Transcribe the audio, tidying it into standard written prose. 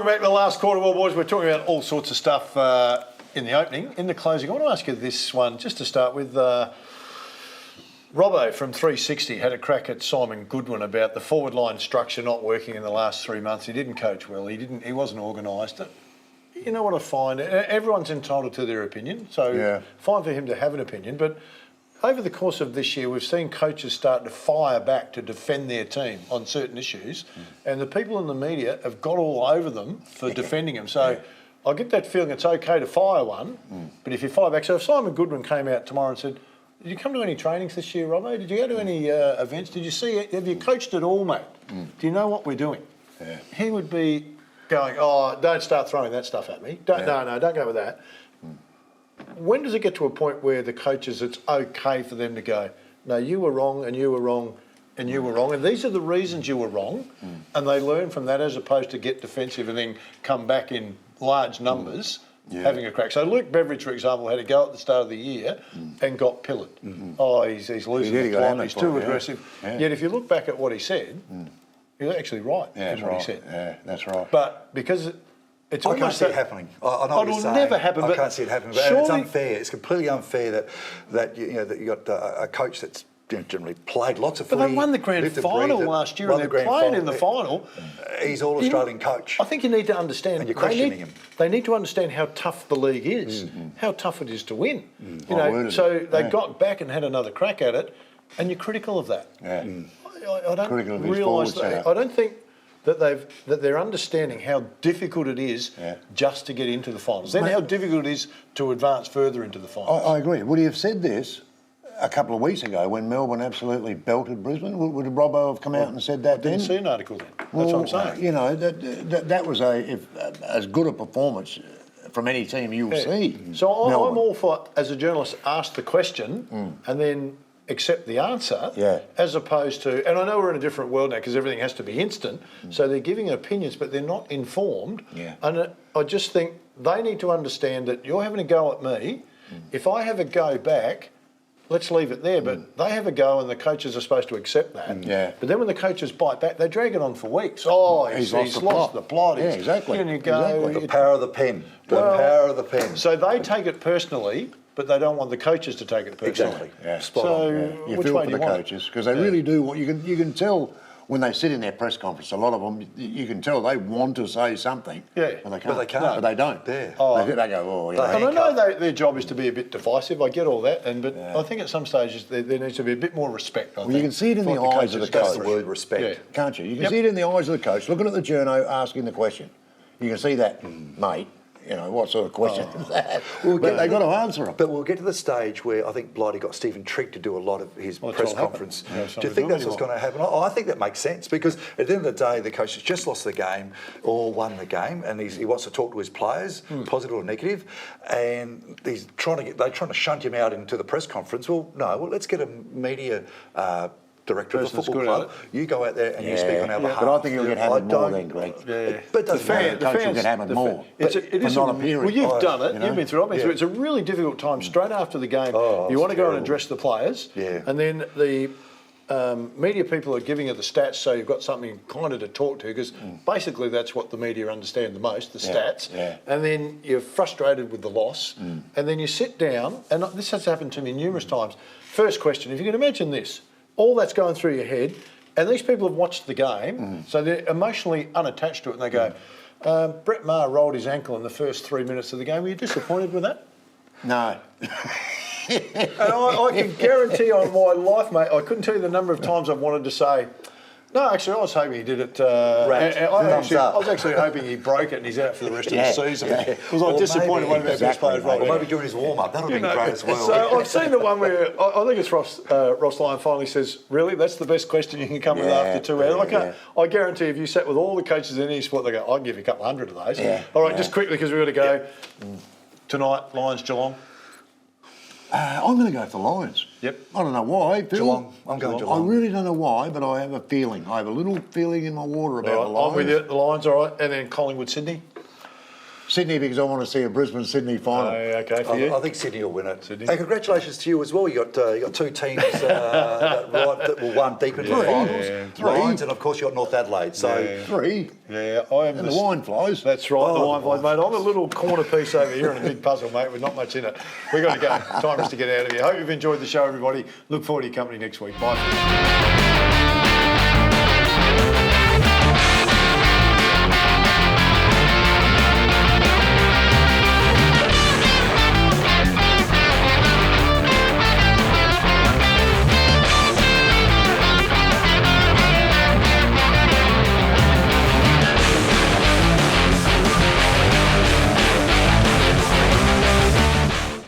Welcome back to the last quarter. Well, boys, we're talking about all sorts of stuff in the opening. In the closing, I want to ask you this one, just to start with. Robbo from 360 had a crack at Simon Goodwin about the forward line structure not working in the last 3 months. He didn't coach well. He wasn't organised. You know what I find? Everyone's entitled to their opinion, so fine for him to have an opinion. But over the course of this year, we've seen coaches start to fire back to defend their team on certain issues, and the people in the media have got all over them for defending them. So I get that feeling it's okay to fire one, but if you fire back, so if Simon Goodwin came out tomorrow and said, "Did you come to any trainings this year, Robbo? Did you go to any events? Did you see it? Have you coached at all, mate? Do you know what we're doing?" Yeah. He would be going, "Oh, don't start throwing that stuff at me. No, don't go with that." When does it get to a point where the coaches, it's okay for them to go, "No, you were wrong and you were wrong and you were wrong, and these are the reasons you were wrong," and they learn from that as opposed to get defensive and then come back in large numbers having a crack. So Luke Beveridge, for example, had a go at the start of the year and got pillared. Oh, he's losing the plot, he's too aggressive. Yeah. Yet if you look back at what he said, he was actually right in what he said. Yeah, that's right. But because it's I can't see it happening. I know what you're saying. Never happen. I can't see it happening. But it's unfair. It's completely unfair that you got a coach that's generally played lots of footy. But they won the grand final last year and they're playing in the final. He's all-Australian coach. I think you need to understand. And you're questioning him. They need to understand how tough the league is, how tough it is to win. You know, so they got back and had another crack at it, and you're critical of that. Yeah. I don't realise that. I don't think that they're understanding how difficult it is just to get into the finals. Then how difficult it is to advance further into the finals. I agree. Would he have said this a couple of weeks ago when Melbourne absolutely belted Brisbane? Would Robbo have come out and said that then? I didn't see an article then. That's what I'm saying. You know, that was as good a performance from any team you'll see. So I'm all for, as a journalist, ask the question and then accept the answer, as opposed to, and I know we're in a different world now because everything has to be instant, so they're giving opinions but they're not informed. And I just think they need to understand that you're having a go at me. If I have a go back, let's leave it there. But they have a go and the coaches are supposed to accept that. But then when the coaches bite back, they drag it on for weeks. Oh, he's lost the plot. Yeah, exactly. And you go, The power of the pen. The power of the pen. So they take it personally, but they don't want the coaches to take it personally. Exactly. Yeah. Spot on. You which feel way for do the you want coaches because they really do. You can tell when they sit in their press conference. A lot of them, you can tell they want to say something, but they can't. But they don't. Yeah. They go, oh, yeah. And I know their job is to be a bit divisive. I get all that, but I think at some stages there needs to be a bit more respect. You can see it in the eyes of the coach. That's the word, respect. Can't you? You can see it in the eyes of the coach. Looking at the journo, asking the question. You can see that, mate. You know, what sort of question is that? They've got to answer them. But we'll get to the stage where I think Blighty got Stephen Trigg to do a lot of his press conference. Do you think that's what's going to happen? I think that makes sense because at the end of the day, the coach has just lost the game or won the game, and he wants to talk to his players, positive or negative, and they're trying to shunt him out into the press conference. Well, let's get a media director of the football club. You go out there and you speak on our behalf. But I think you'll get hammered more then, Greg. But the fans will get hammered more. It is not appearing. Well, you've done it. You've been through it. It's a really difficult time. Straight after the game, you want to go and address the players, and then the media people are giving you the stats, so you've got something kind of to talk to because basically that's what the media understand the most, the stats. And then you're frustrated with the loss, and then you sit down, and this has happened to me numerous times. First question, if you can imagine this. All that's going through your head, and these people have watched the game, so they're emotionally unattached to it, and they go, Brett Maher rolled his ankle in the first 3 minutes of the game. Were you disappointed with that? No. And I can guarantee on my life, mate, I couldn't tell you the number of times I've wanted to say, no, actually, I was hoping he did it. I was actually hoping he broke it and he's out for the rest of the season. Because I was disappointed one of our best players rolled. Or maybe during his warm-up. That would have been great as well. So I've seen the one where, I think it's Ross Lyon finally says, really, that's the best question you can come with after 2 hours? I guarantee if you sat with all the coaches in any sport, they go, I'll give you a couple hundred of those. All right, just quickly, because we've got to go. Tonight, Lions, Geelong. I'm going to go for Lions. Yep. I don't know why. Geelong. I'm going Geelong. I really don't know why, but I have a feeling. I have a little feeling in my water about the Lions. I'm with you. The Lions, all right. And then Collingwood, Sydney. Sydney because I want to see a Brisbane-Sydney final. Okay, for you? I think Sydney will win it. Sydney. And congratulations to you as well. You got two teams that will one deep into the finals. Three. Lions, and of course you got North Adelaide. So 3. Yeah, I am And the wine flies. That's right, the Oh, wine flies, mate. I'm a little corner piece over here in a big puzzle, mate, with not much in it. We've got to go. Time for us to get out of here. Hope you've enjoyed the show, everybody. Look forward to your company next week. Bye.